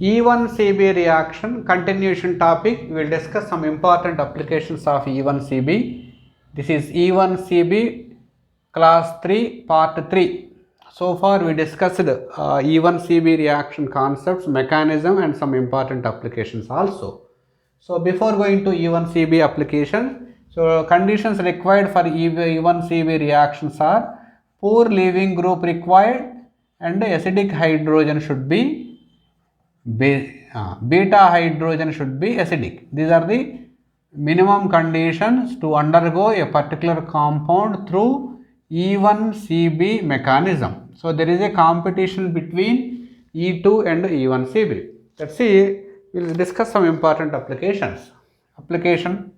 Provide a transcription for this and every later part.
E1CB reaction continuation topic. We will discuss some important applications of E1CB. This is E1CB class 3 part 3. So far we discussed E1CB reaction concepts, mechanism and some important applications also. So before going to E1CB application, so conditions required for E1CB reactions are poor leaving group required and acidic hydrogen should be beta hydrogen should be acidic. These are the minimum conditions to undergo a particular compound through E1CB mechanism. So there is a competition between E2 and E1CB. Let's see, we will discuss some important applications. Application: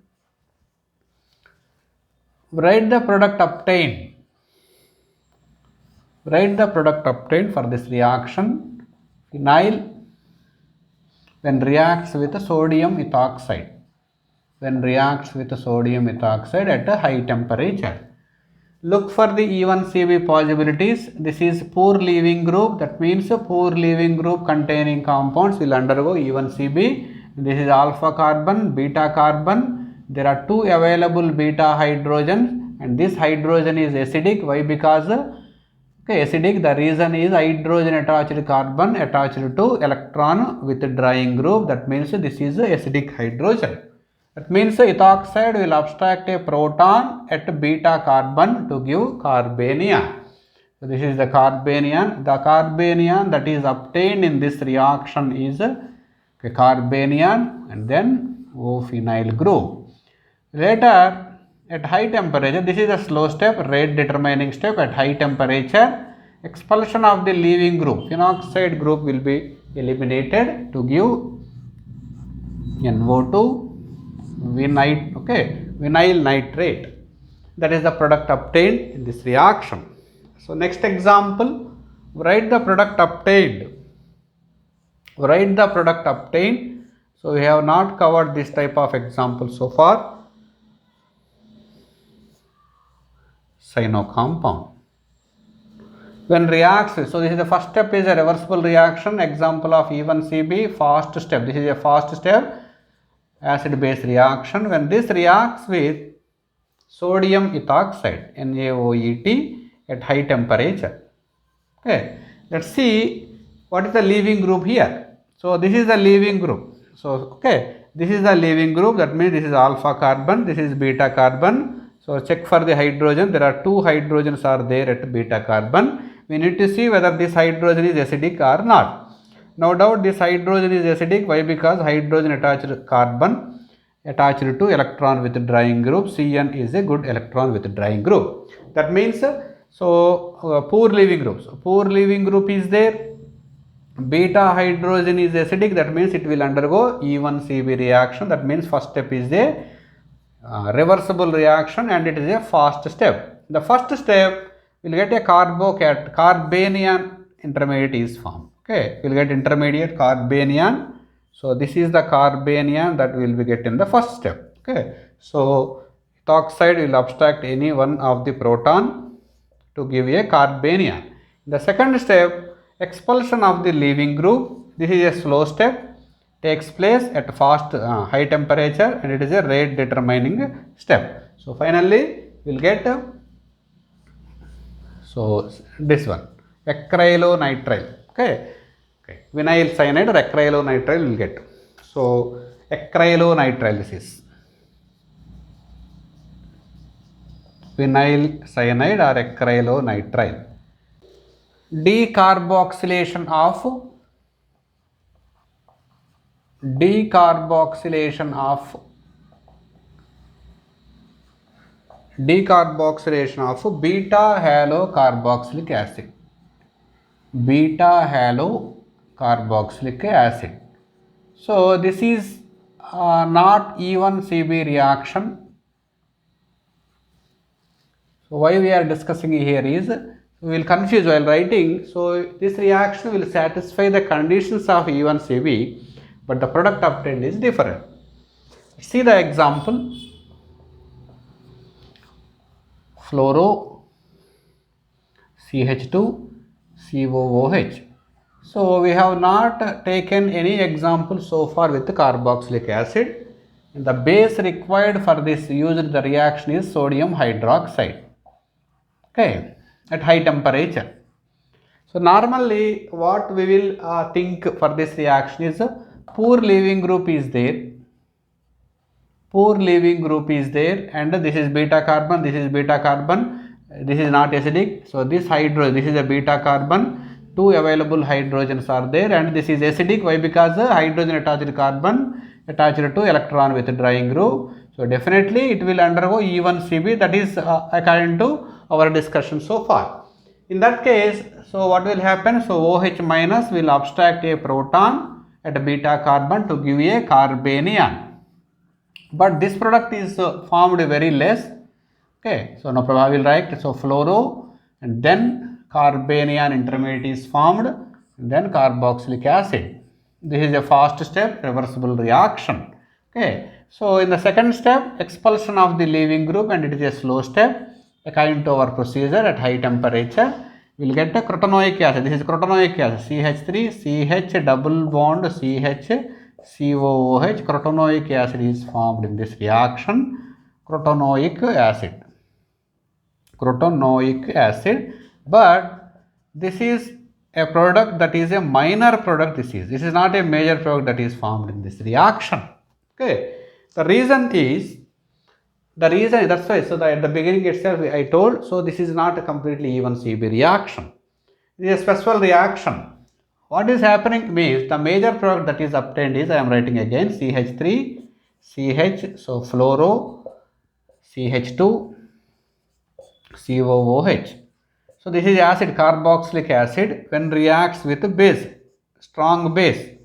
write the product obtained. Write the product obtained for this reaction. Phenyl when reacts with sodium ethoxide. When reacts with sodium ethoxide at a high temperature. Look for the E1CB possibilities. This is poor leaving group. That means poor leaving group containing compounds will undergo E1CB. This is alpha carbon, beta carbon. There are two available beta hydrogens and this hydrogen is acidic. Why? Because acidic, the reason is hydrogen attached carbon attached to electron withdrawing group. That means this is acidic hydrogen. That means ethoxide will abstract a proton at beta carbon to give carbanion. So this is the carbanion. The carbanion that is obtained in this reaction is carbanion and then O-phenyl group. Later, at high temperature, this is a slow step, rate determining step. At high temperature, expulsion of the leaving group, phenoxide group will be eliminated to give NO2 vinyl nitrate. That is the product obtained in this reaction. So next example, write the product obtained. Write the product obtained. So we have not covered this type of example so far. Cyano compound. When reacts, so this is the first step is a reversible reaction. Example of E1CB, fast step. This is a fast step, acid base reaction. When this reacts with sodium ethoxide, NaOET, at high temperature. Okay, let's see what is the leaving group here. So this is the leaving group. So this is the leaving group. That means this is alpha carbon, this is beta carbon. So check for the hydrogen. There are two hydrogens are there at beta carbon. We need to see whether this hydrogen is acidic or not. No doubt this hydrogen is acidic. Why? Because hydrogen attached carbon attached to electron withdrawing group. Cn is a good electron withdrawing group. That means poor leaving group. So poor leaving group is there. Beta hydrogen is acidic. That means it will undergo E1CB reaction. That means first step is a reversible reaction and it is a fast step. The first step will get a carbanion intermediate is formed. Okay, we will get intermediate carbanion. So this is the carbanion that we will be get in the first step. Okay, so ethoxide will abstract any one of the proton to give a carbanion. The second step, expulsion of the leaving group. This is a slow step, takes place at fast high temperature and it is a rate determining step. So finally we will get this one, acrylonitrile. Okay, vinyl cyanide or acrylonitrile will get. So acrylonitrile, this is vinyl cyanide or acrylonitrile. Decarboxylation of beta halocarboxylic acid. Beta halocarboxylic acid. So this is not E1CB reaction. So why we are discussing here is we will confuse while writing. So this reaction will satisfy the conditions of E1CB, but the product obtained is different. See the example. Fluoro CH2 COOH. So we have not taken any example so far with carboxylic acid. The base required for this used the reaction is sodium hydroxide. Okay, at high temperature. So normally what we will think for this reaction is poor leaving group is there. Poor leaving group is there, and this is beta carbon, this is beta carbon, this is not acidic. So this hydrogen, this is a beta carbon, two available hydrogens are there, and this is acidic. Why? Because the hydrogen attached carbon attached to electron with drying group. So definitely it will undergo E1Cb, that is according to our discussion so far. In that case, so what will happen? So OH minus will abstract a proton at beta carbon to give a carbanion. But this product is formed very less. Okay, so no problem, I will write. So fluoro, and then carbanion intermediate is formed, and then carboxylic acid. This is a fast step, reversible reaction. Okay, so in the second step, expulsion of the leaving group, and it is a slow step. According to our procedure at high temperature, we will get a crotenoic acid. This is crotenoic acid, CH3, CH double bond, CH, COOH. Crotenoic acid is formed in this reaction. Crotenoic acid. Crotenoic acid. But this is a product that is a minor product. This is not a major product that is formed in this reaction. Okay. The reason is, that's why, so at the beginning itself I told, so this is not a completely E1Cb reaction. It is a special reaction. What is happening means the major product that is obtained is, I am writing again, CH3, CH, so fluoro, CH2, COOH. So this is acid, carboxylic acid, when reacts with base, strong base.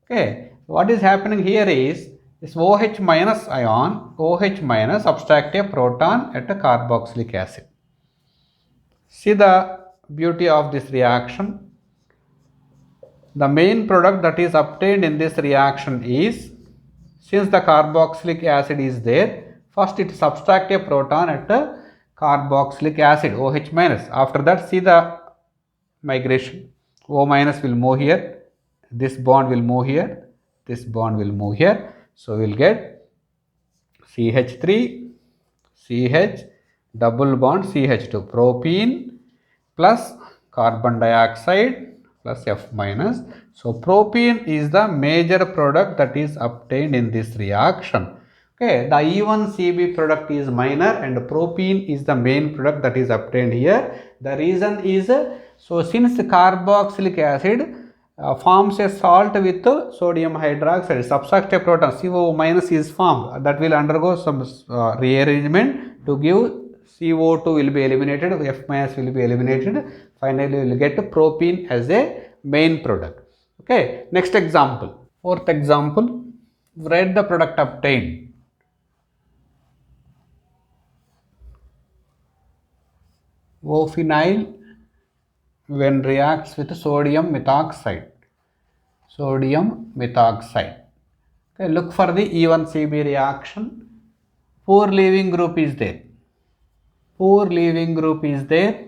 Okay, what is happening here is, this OH minus ion, OH minus abstract a proton at a carboxylic acid. See the beauty of this reaction. The main product that is obtained in this reaction is, since the carboxylic acid is there, first it subtract a proton at a carboxylic acid, OH minus. After that, see the migration. O minus will move here, this bond will move here, this bond will move here. So we will get CH3, CH, double bond CH2, propene plus carbon dioxide plus F minus. So propene is the major product that is obtained in this reaction. Okay, the E1Cb product is minor and propene is the main product that is obtained here. The reason is, so since carboxylic acid forms a salt with sodium hydroxide, subtract a proton, CO minus is formed, that will undergo some rearrangement to give CO2 will be eliminated, F minus will be eliminated. Finally, we will get propene as a main product. Okay, next example. Fourth example, write the product obtained. O-phenyl when reacts with sodium methoxide. Sodium methoxide. Okay, look for the E1Cb reaction. Poor leaving group is there. Poor leaving group is there.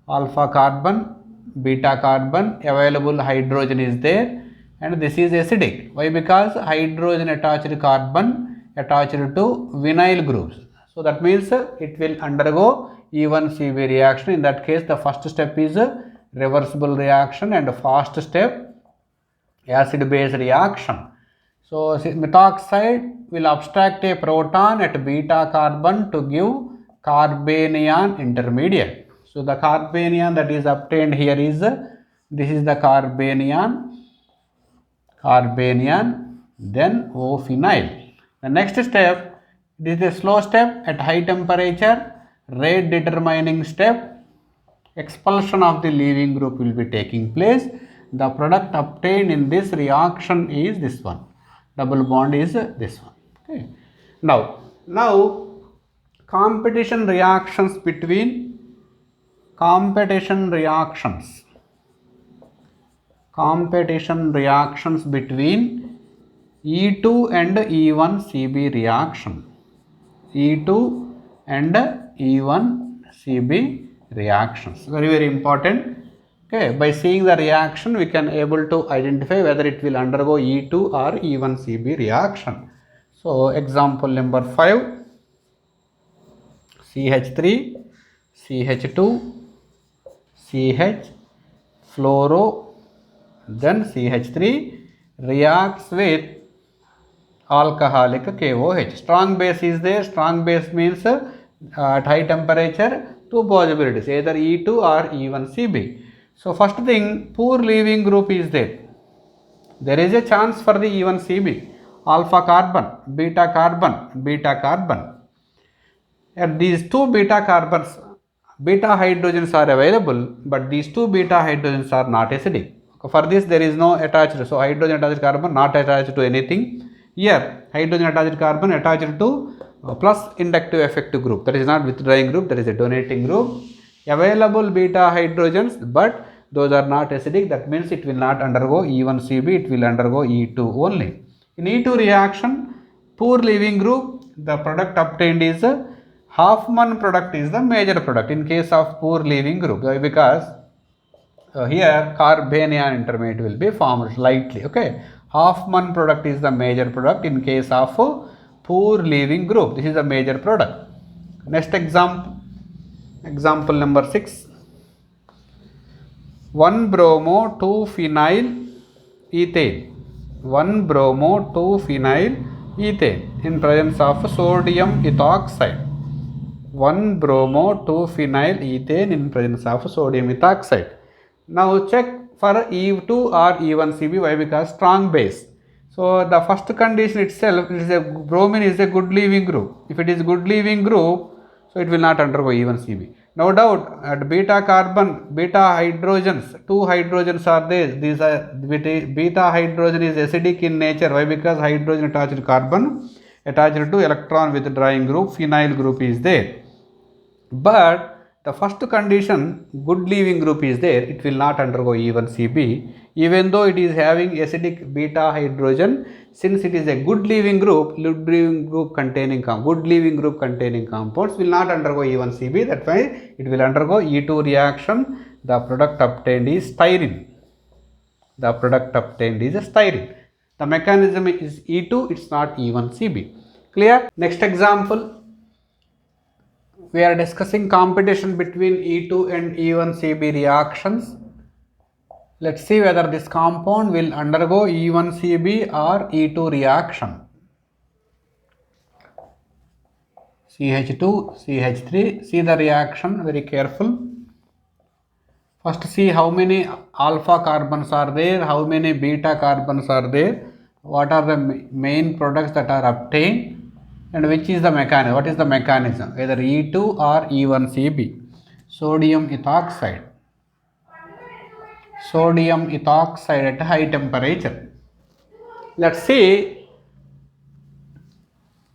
Alpha carbon, beta carbon, available hydrogen is there, and this is acidic. Why? Because hydrogen attached carbon attached to vinyl groups. So that means it will undergo E1Cb reaction. In that case, the first step is reversible reaction, and fast step acid base reaction. So methoxide will abstract a proton at beta carbon to give carbanion intermediate. So the carbanion that is obtained here is, this is the carbanion, then O-phenyl. The next step, this is a slow step at high temperature, rate determining step, expulsion of the leaving group will be taking place. The product obtained in this reaction is this one, double bond is this one. Okay. Now competition reactions between competition reactions between E2 and E1Cb reaction. E2 and E1Cb reactions. Very, very important. Okay, by seeing the reaction, we can able to identify whether it will undergo E2 or E1Cb reaction. So, example number 5, CH3, CH2, CH, fluoro, then CH3 reacts with alcoholic KOH. Strong base is there. Strong base means at high temperature, two possibilities, either E2 or E1Cb. So, first thing, poor leaving group is there. There is a chance for the E1Cb, alpha carbon, beta carbon, beta carbon. And these two beta carbons, beta hydrogens are available, but these two beta hydrogens are not acidic. For this, there is no attached, so hydrogen attached carbon not attached to anything. Here, hydrogen attached carbon attached to plus inductive effective group, that is not withdrawing group, that is a donating group. Available beta hydrogens, but those are not acidic, that means it will not undergo E1Cb, it will undergo E2 only. In E2 reaction, poor leaving group, the product obtained is Hoffman product is the major product in case of poor leaving group, because here carbanion intermediate will be formed slightly. Okay, Hoffman product is the major product in case of poor leaving group. This is a major product. Next example, example number 6, 1-bromo 2-phenyl ethane, 1-bromo 2-phenyl ethane in presence of sodium ethoxide, 1-bromo 2-phenyl ethane in presence of sodium ethoxide. Now check for E2 or E1Cb. Why? Because strong base. So the first condition itself is a bromine is a good leaving group. If it is good leaving group, so it will not undergo E1Cb. No doubt at beta carbon, beta hydrogens, two hydrogens are there. These are beta hydrogen is acidic in nature. Why? Because hydrogen attached carbon attached to electron withdrawing group, phenyl group is there. But the first condition, good leaving group is there, it will not undergo E1Cb, even though it is having acidic beta hydrogen. Since it is a good leaving group containing compounds will not undergo E1Cb. That's why it will undergo E2 reaction. The product obtained is styrene. The product obtained is a styrene. The mechanism is E2, it's not E1Cb. Clear? Next example. We are discussing competition between E2 and E1Cb reactions. Let's see whether this compound will undergo E1Cb or E2 reaction. CH2, CH3, see the reaction very careful. First see how many alpha carbons are there, how many beta carbons are there, what are the main products that are obtained, and which is the mechanism. What is the mechanism? Either E2 or E1Cb. Sodium ethoxide. Sodium ethoxide at high temperature. Let's see.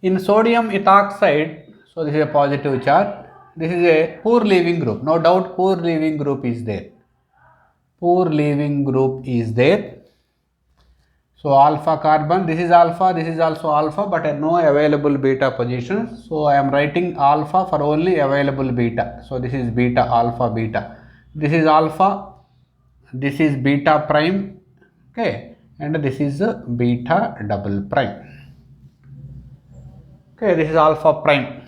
In sodium ethoxide, so this is a positive charge. This is a poor leaving group. No doubt poor leaving group is there. Poor leaving group is there. So alpha carbon, this is alpha, this is also alpha, but no available beta position. So I am writing alpha for only available beta. So this is beta, alpha, beta. This is alpha, this is beta prime, okay, and this is beta double prime. Okay, this is alpha prime.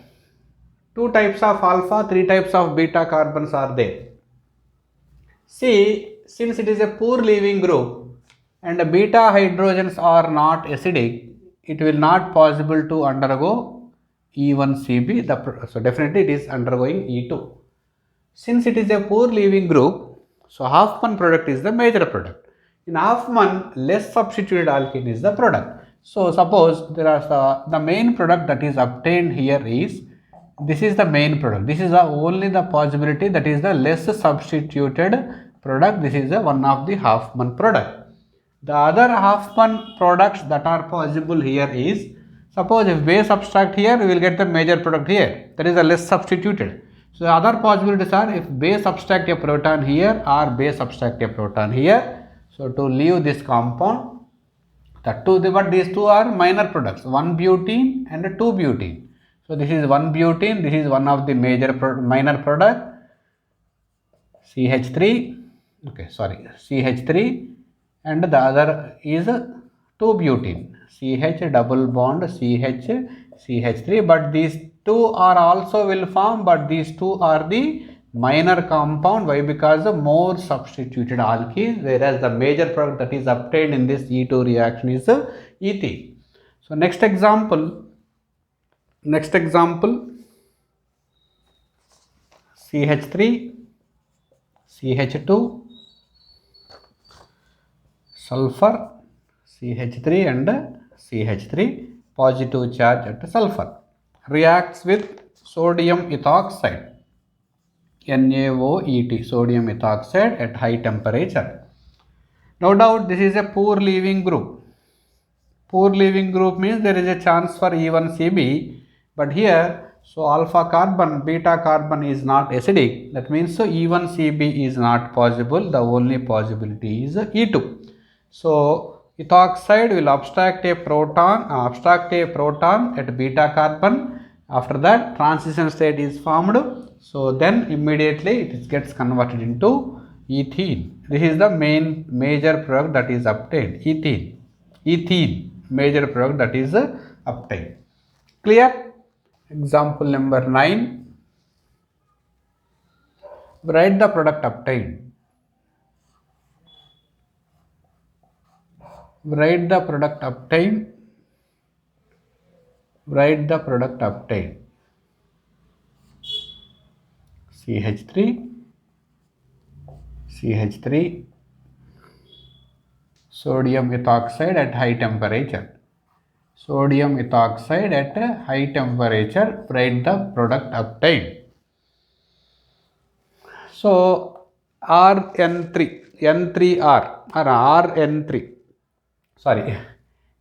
Two types of alpha, three types of beta carbons are there. See, since it is a poor leaving group, and the beta hydrogens are not acidic, it will not possible to undergo E1Cb. So definitely it is undergoing E2. Since it is a poor leaving group, so Hoffman product is the major product. In Hoffman, less substituted alkene is the product. So suppose there are the main product that is obtained here is, this is the main product. This is only the possibility, that is the less substituted product. This is one of the Hoffman product. The other Hoffman products that are possible here is, suppose if base subtract here, we will get the major product here, that is the less substituted. So the other possibilities are, if base subtract a proton here or base subtract a proton here. So to leave this compound, but these two are minor products, 1-butene and 2-butene. So this is 1-butene, this is one of the major minor product, CH3, okay, sorry, CH3, and the other is 2-butene, CH double bond CH, CH3, but these two are also will form, but these two are the minor compound. Why? Because the more substituted alkene, whereas the major product that is obtained in this E2 reaction is ethene. So next example, CH3, CH2, sulfur, CH3 and CH3, positive charge at sulfur, reacts with sodium ethoxide, NaOET, sodium ethoxide at high temperature. No doubt this is a poor leaving group. Poor leaving group means there is a chance for E1Cb, but here, so alpha carbon, beta carbon is not acidic. That means so E1Cb is not possible. The only possibility is E2. So ethoxide will abstract a proton at beta carbon. After that, transition state is formed. So then immediately it gets converted into ethene. This is the major product that is obtained, ethene, major product that is obtained. Clear? Example number 9. Write the product obtained. Write the product obtained. Write the product obtained. CH3, CH3, sodium ethoxide at high temperature. Sodium ethoxide at high temperature, write the product obtained. So RN3, N3R or RN3, sorry,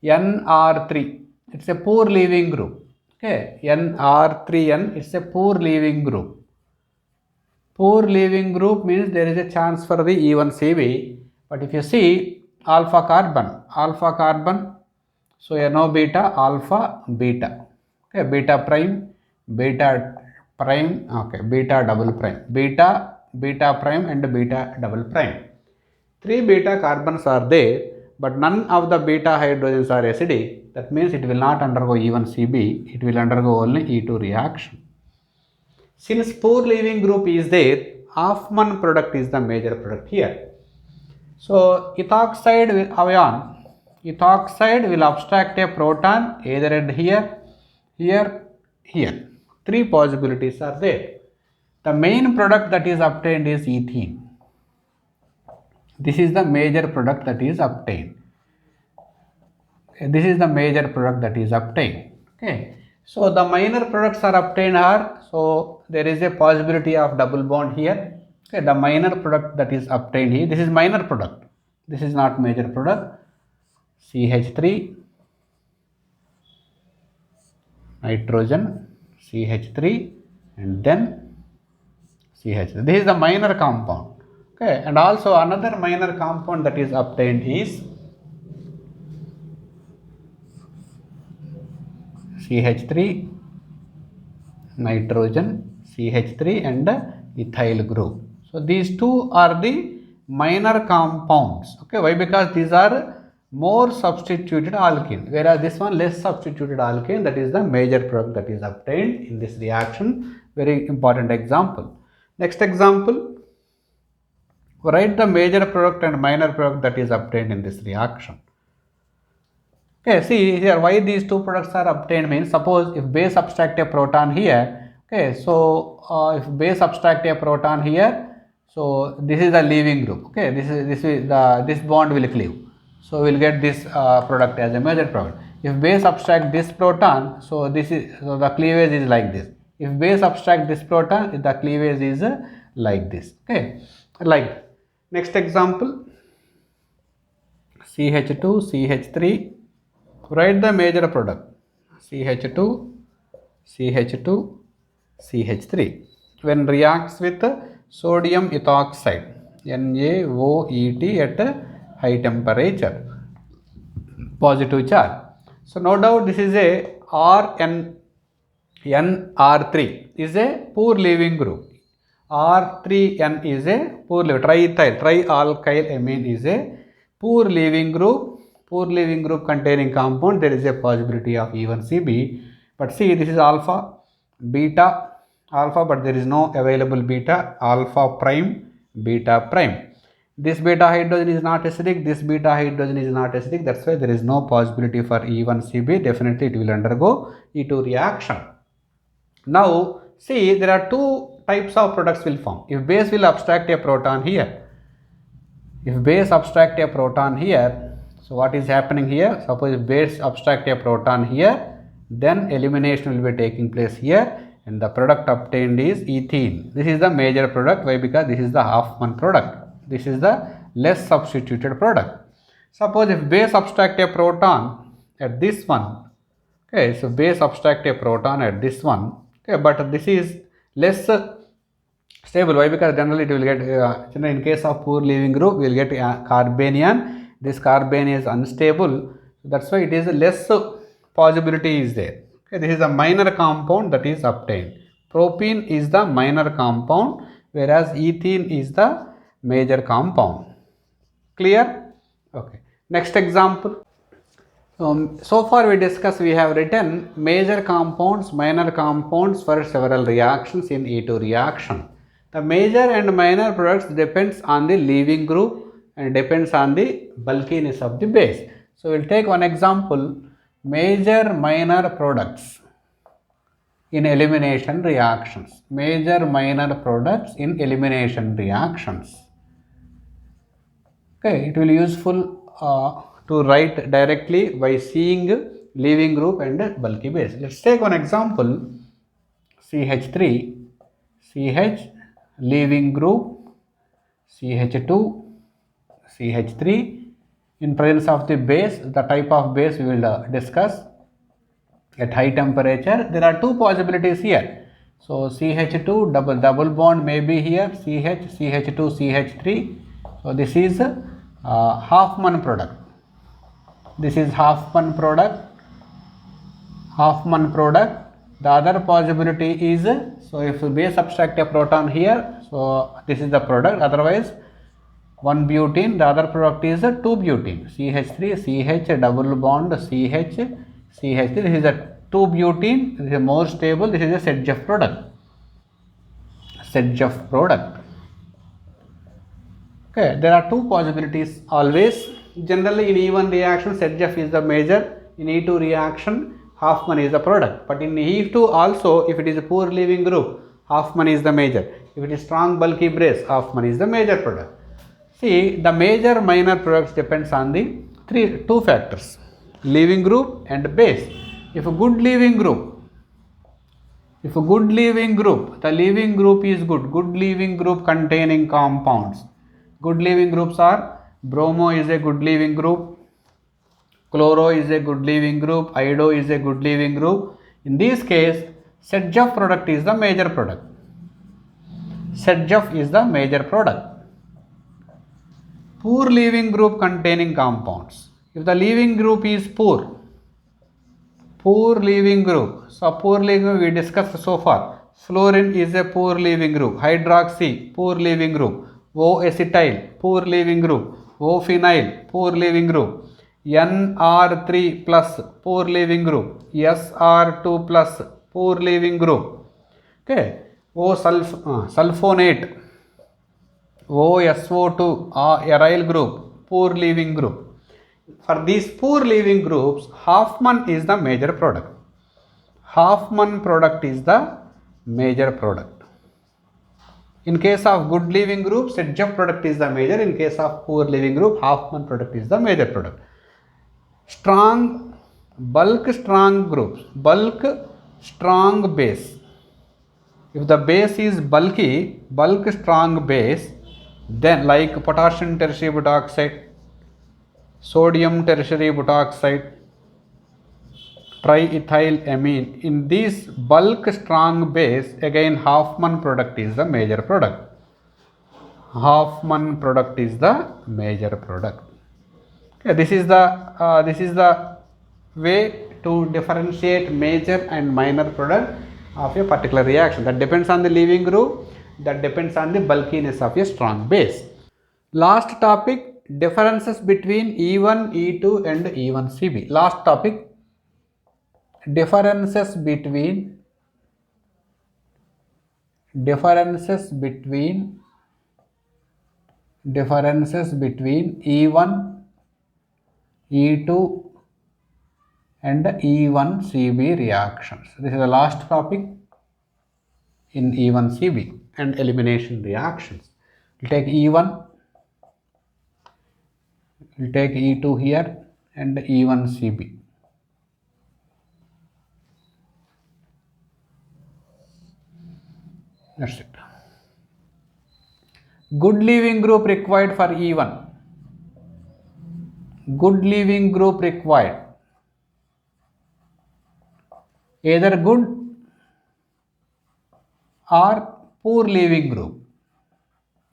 NR3, it's a poor leaving group. Okay, NR3N, it's a poor leaving group. Poor leaving group means there is a chance for the E1Cb, but if you see alpha carbon, so NO beta, alpha, beta, okay, beta prime, okay, beta double prime, beta prime and beta double prime. 3 beta carbons are there, but none of the beta hydrogens are acidic. That means it will not undergo E1Cb, it will undergo only E2 reaction. Since poor leaving group is there, Hoffman product is the major product here. So ethoxide will abstract a proton either at here, here. 3 possibilities are there. The main product that is obtained is ethene. This is the major product that is obtained. This is the major product that is obtained. Okay. So the minor products are obtained are, so there is a possibility of double bond here. Okay, the minor product that is obtained here, this is minor product. This is not major product. CH3, nitrogen, CH3, and then CH3. This is the minor compound. Okay, and also another minor compound that is obtained is CH3, nitrogen, CH3 and ethyl group. So these two are the minor compounds. Okay, why? Because these are more substituted alkene, whereas this one less substituted alkene, that is the major product that is obtained in this reaction. Very important example. Next example, write the major product and minor product that is obtained in this reaction. Okay, see here why these two products are obtained means, suppose if base subtract a proton here, okay, so if base subtract a proton here, so this is the leaving group, okay, this bond will cleave, so we'll get this product as a major product. If base subtract this proton, so the cleavage is like this. If base subtract this proton, the cleavage is like this. Okay, like next example, CH2, CH3. Write the major product, CH2, CH2, CH3. When reacts with sodium ethoxide, NaOET at high temperature, positive charge. So no doubt this is a NR3 is a poor leaving group. R3N is a poor leaving, trialkyl amine is a poor leaving group containing compound. There is a possibility of even CB, but see, this is alpha, beta, alpha, but there is no available beta, alpha prime, beta prime. This beta hydrogen is not acidic, this beta hydrogen is not acidic, that's why there is no possibility for E1CB. Definitely it will undergo E2 reaction. Now see, there are two types of products will form. If base will abstract a proton here, so what is happening here? Suppose if base abstract a proton here, then elimination will be taking place here, and the product obtained is ethene. This is the major product. Why? Because this is the Hoffman product. This is the less substituted product. Suppose if base abstract a proton at this one, okay, so base abstract a proton at this one, okay, but this is less stable. Why? Because generally it will get, in case of poor leaving group, we will get carbanion. This carbon is unstable, that's why it is less possibility is there. Okay, this is a minor compound that is obtained. Propene is the minor compound, whereas ethene is the major compound. Clear? Okay. Next example. So far we discussed, we have written major compounds, minor compounds for several reactions in E2 reaction. The major and minor products depends on the leaving group and depends on the bulkiness of the base. So we will take one example, major minor products in elimination reactions. Major minor products in elimination reactions. Okay, it will be useful to write directly by seeing leaving group and bulky base. Let's take one example, CH3, CH, leaving group, CH2, CH3. In presence of the base, the type of base we will discuss. At high temperature, there are two possibilities here. So CH2 double bond may be here, CH, CH2, CH3. So this is Hoffman product. This is Hoffman product. The other possibility is, so if base subtract a proton here, so this is the product. Otherwise, one butene, the other product is 2 butene. CH3, CH double bond, CH, CH3. This is a 2 butene. This is more stable. This is a Sedgwick product. Okay, there are two possibilities always. Generally in E1 reaction, Sedgwick is the major. In E2 reaction, Hoffman is the product. But in E2 also, if it is a poor leaving group, Hoffman is the major. If it is strong bulky base, Hoffman is the major product. See, the major minor products depends on the two factors, leaving group and base. If a good leaving group, the leaving group is good leaving group containing compounds. Good leaving groups are bromo is a good leaving group, chloro is a good leaving group, iodo is a good leaving group. In this case, Sedgwick product is the major product. Poor leaving group containing compounds. If the leaving group is poor leaving group. So poor leaving group we discussed so far. Fluorine is a poor leaving group. Hydroxy, poor leaving group. O-acetyl, poor leaving group. O-phenyl, poor leaving group. NR3 plus, poor leaving group. SR2 plus, poor leaving group. Okay. O-sulfonate, OSO2, aryl group, poor leaving group. For these poor leaving groups, Hoffman is the major product. Hoffman product is the major product. In case of good leaving group, Sedgwick product is the major. In case of poor leaving group, Hoffman product is the major product. Bulk strong groups, bulk strong base. If the base is bulky, bulk strong base, then like potassium tertiary butoxide, sodium tertiary butoxide, triethyl amine. In this bulk strong base, again Hoffman product is the major product. Okay, this is the way to differentiate major and minor product of a particular reaction. That depends on the leaving group That depends on the bulkiness of a strong base. Last topic, differences between E1, E2 and E1CB. Last topic, differences between E1, E2 and E1CB reactions. This is the last topic in E1CB and elimination reactions. We'll take E1, we'll take E2 here and E1CB. That's it. Good leaving group required for E1. Good leaving group required. Either good or poor leaving group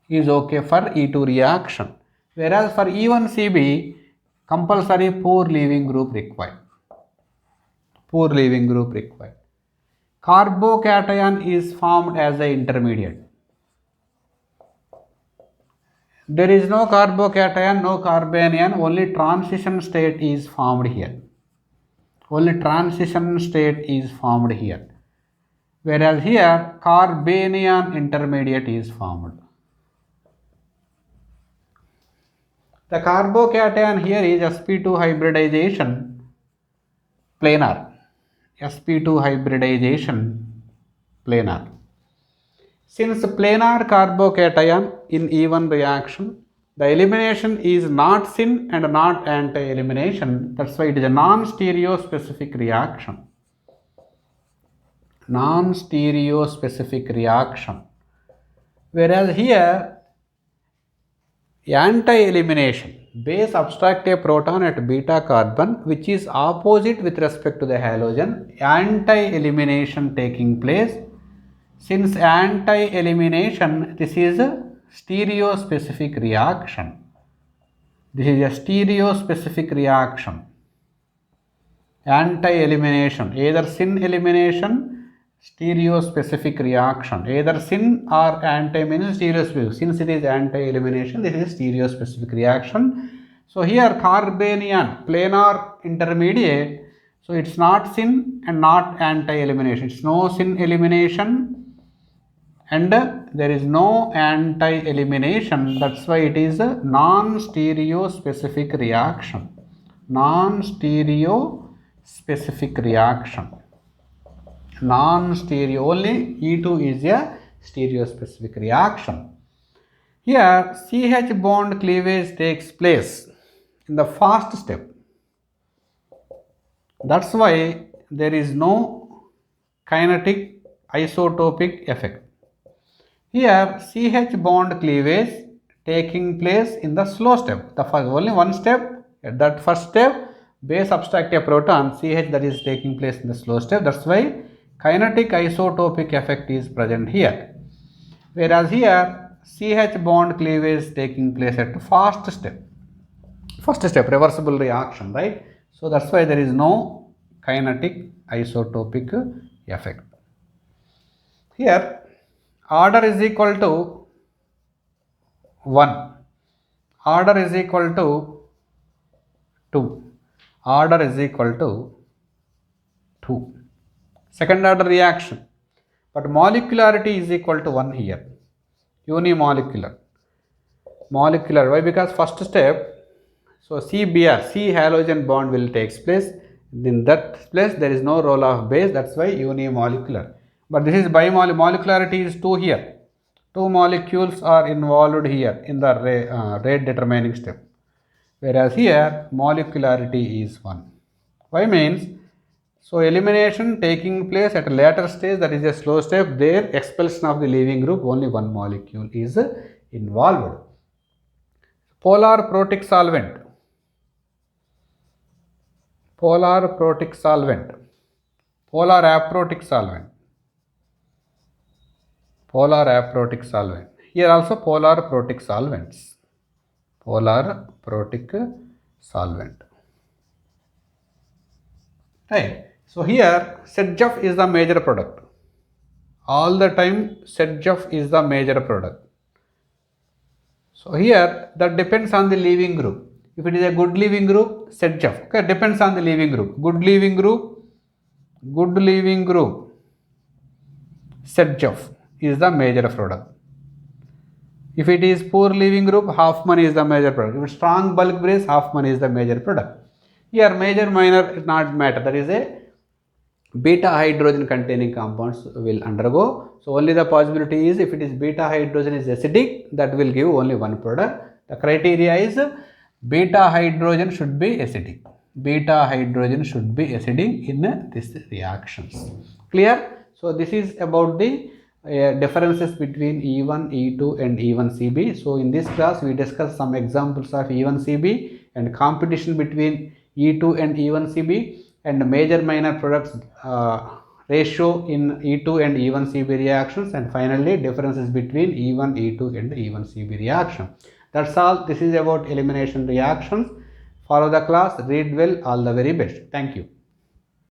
is okay for E2 reaction. Whereas for E1CB, compulsory poor leaving group required. Poor leaving group required. Carbocation is formed as an intermediate. There is no carbocation, no carbanion, only transition state is formed here. Only transition state is formed here. Whereas here, carbanion intermediate is formed. The carbocation here is sp2 hybridization planar. sp2 hybridization planar. Since planar carbocation in E1 reaction, the elimination is not syn and not anti-elimination. That's why it is a non-stereospecific reaction. Non-stereospecific reaction. Whereas here, anti-elimination, base abstract a proton at beta carbon which is opposite with respect to the halogen, anti-elimination taking place. Since anti-elimination, this is a stereospecific reaction. This is a stereospecific reaction. Anti-elimination, either syn elimination, stereospecific reaction. Either syn or anti means stereospecific. Since it is anti-elimination, this is stereospecific reaction. So here carbanion, planar intermediate. So it's not syn and not anti-elimination. It's no syn elimination and there is no anti-elimination. That's why it is a non-stereospecific reaction. Non-stereospecific reaction. Non-stereo, only E2 is a stereospecific reaction. Here CH bond cleavage takes place in the fast step. That's why there is no kinetic isotopic effect. Here CH bond cleavage taking place in the slow step. The first, only one step. At that first step, base abstract a proton, CH, that is taking place in the slow step. That's why kinetic isotopic effect is present here. Whereas here CH bond cleavage taking place at fast step. First step, reversible reaction, right? So that's why there is no kinetic isotopic effect. Here order is equal to 1. Order is equal to 2. Order is equal to 2. Second order reaction. But molecularity is equal to 1 here. Unimolecular. Molecular. Why? Because first step, so CBr, C halogen bond will takes place. In that place there is no role of base. That's why unimolecular. But this is molecularity is 2 here. 2 molecules are involved here in the rate determining step. Whereas here molecularity is 1. Why means, so elimination taking place at a later stage, that is a slow step, there expulsion of the leaving group, only 1 molecule is involved. Polar protic solvent. Polar protic solvent. Polar aprotic solvent. Polar aprotic solvent. Here also polar protic solvents. Polar protic solvent. Right. So here ZF is the major product all the time ZF is the major product. So here that depends on the leaving group. If it is a good leaving group, ZF. Okay, depends on the leaving group. Good leaving group, ZF is the major product. If it is poor leaving group, Hoffman is the major product. If it's strong bulk brace, Hoffman is the major product. Here major minor is not matter. That is a beta hydrogen containing compounds will undergo. So only the possibility is if it is beta hydrogen is acidic, that will give only one product. The criteria is beta hydrogen should be acidic. Beta hydrogen should be acidic in this reactions. Clear? So this is about the differences between E1, E2 and E1CB. So in this class we discussed some examples of E1CB and competition between E2 and E1CB and major minor products ratio in E2 and E1CB reactions, and finally differences between E1, E2 and E1CB reaction. That's all. This is about elimination reactions. Follow the class, read well, all the very best. Thank you.